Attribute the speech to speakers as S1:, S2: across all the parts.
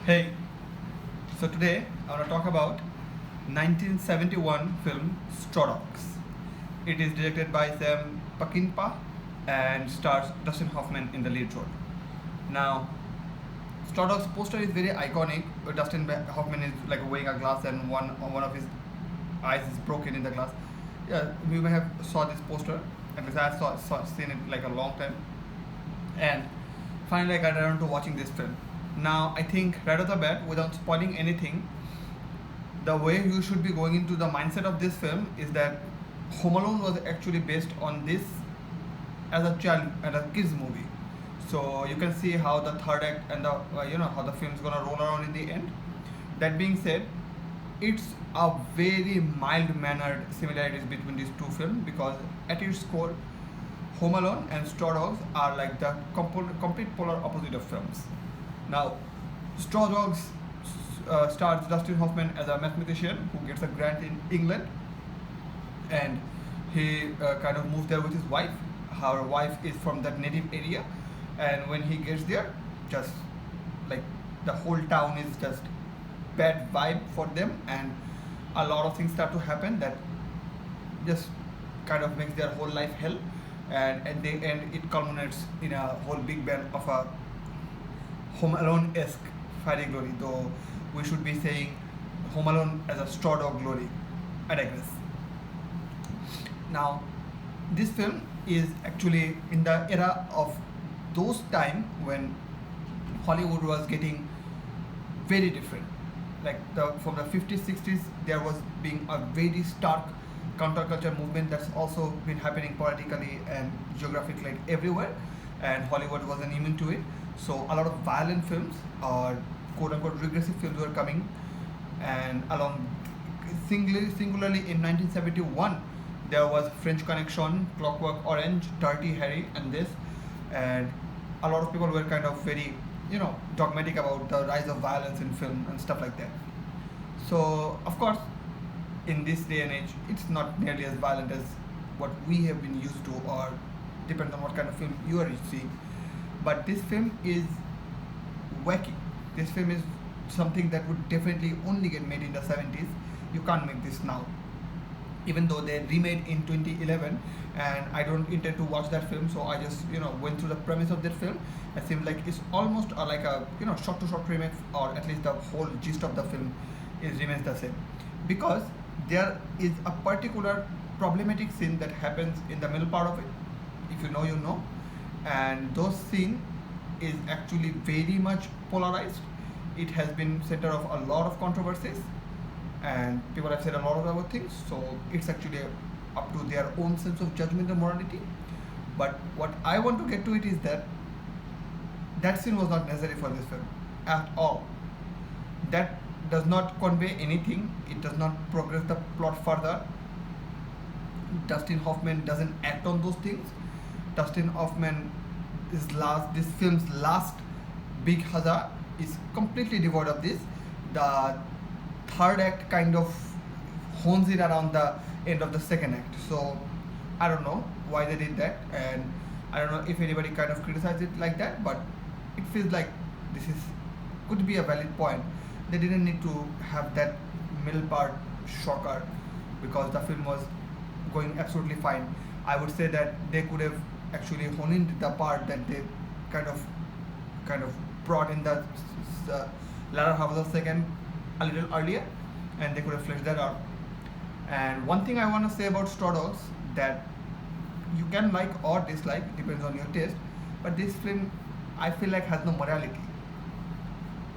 S1: Hey, so today I want to talk about 1971 film Straw Dogs. It is directed by Sam Peckinpah and stars Dustin Hoffman in the lead role. Now, Straw Dogs poster is very iconic. Dustin Hoffman is like wearing a glass and one of his eyes is broken in the glass. Yeah, we may have saw this poster. At least I seen it like a long time. And finally I got around to watching this film. Now I think right off the bat, without spoiling anything, the way you should be going into the mindset of this film is that Home Alone was actually based on this as a child and a kids movie. So you can see how the third act and the how the film's gonna roll around in the end. That being said, it's a very mild mannered similarities between these two films because at its core, Home Alone and Straw Dogs are like the complete polar opposite of films. Now, Straw Dogs stars Dustin Hoffman as a mathematician who gets a grant in England, and he kind of moves there with his wife. Her wife is from that native area, and when he gets there, just like the whole town is just bad vibe for them, and a lot of things start to happen that just kind of makes their whole life hell, and at the end it culminates in a whole big bang of a Home Alone-esque fairy glory, though we should be saying Home Alone as a straw dog glory. I digress. Now, this film is actually in the era of those time when Hollywood was getting very different. Like from the 50s, 60s, there was being a very stark counterculture movement that's also been happening politically and geographically like everywhere, and Hollywood wasn't immune to it. So a lot of violent films or quote unquote regressive films were coming, and singularly in 1971 there was French Connection, Clockwork Orange, Dirty Harry, and this, and a lot of people were kind of very dogmatic about the rise of violence in film and stuff like that. So of course, in this day and age, it's not nearly as violent as what we have been used to, or depends on what kind of film you are seeing. But this film is wacky. This film is something that would definitely only get made in the 70s. You can't make this now. Even though they remade in 2011, and I don't intend to watch that film, so I just went through the premise of that film. It seems like it's almost like a short to short remake, or at least the whole gist of the film remains the same, because there is a particular problematic scene that happens in the middle part of it. If you know, you know, and those scene is actually very much polarized. It has been center of a lot of controversies, and people have said a lot of other things. So it's actually up to their own sense of judgment and morality. But what I want to get to it is that that scene was not necessary for this film at all. That does not convey anything. It does not progress the plot further. Dustin Hoffman doesn't act on those things. Dustin Hoffman this film's last big huzzah is completely devoid of this. The third act kind of hones in around the end of the second act. So I don't know why they did that, and I don't know if anybody kind of criticized it like that, but it feels like this is could be a valid point. They didn't need to have that middle part shocker because the film was going absolutely fine. I would say that they could have actually honed in the part that they kind of brought in the latter half of the second a little earlier, and they could have fleshed that out. And one thing I want to say about Straw Dogs, that you can like or dislike, depends on your taste, but this film I feel like has no morality.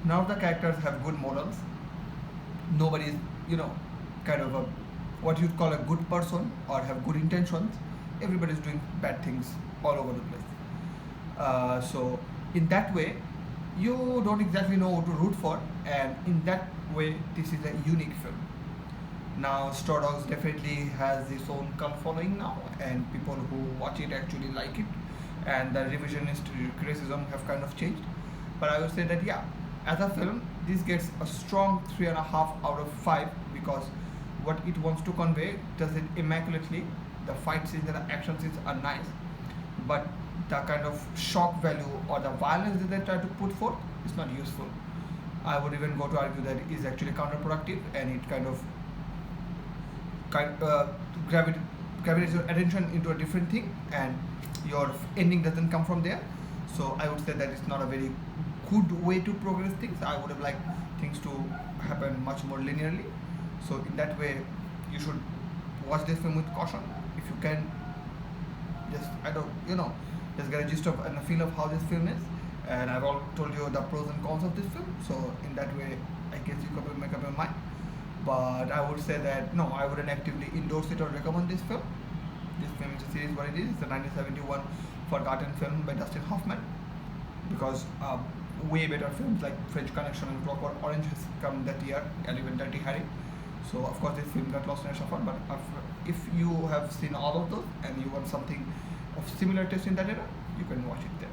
S1: None of the characters have good morals. Nobody is kind of a what you'd call a good person or have good intentions. Everybody is doing bad things all over the place. So in that way, you don't exactly know who to root for, and in that way, this is a unique film. Now, Straw Dogs definitely has its own cult following now, and people who watch it actually like it, and the revisionist criticism have kind of changed. But I would say that yeah, as a film, this gets a strong 3.5 out of 5 because what it wants to convey does it immaculately. The fight scenes and the action scenes are nice, but the kind of shock value or the violence that they try to put forth is not useful. I would even go to argue that it is actually counterproductive, and it kind gravity gravitates your attention into a different thing, and your ending doesn't come from there. So I would say that it's not a very good way to progress things. I would have liked things to happen much more linearly. So in that way, you should watch this film with caution. If you can, just I don't just get a gist of and a feel of how this film is. And I've all told you the pros and cons of this film. So in that way, I guess you could make up your mind. But I would say that no, I wouldn't actively endorse it or recommend this film. This film is a series what it is. It's a 1971 forgotten film by Dustin Hoffman, because way better films like French Connection and Clockwork Orange has come that year, and even Dirty Harry. So of course this film got lost in a shuffle. But if you have seen all of those and you want something of similar taste in that era, you can watch it there.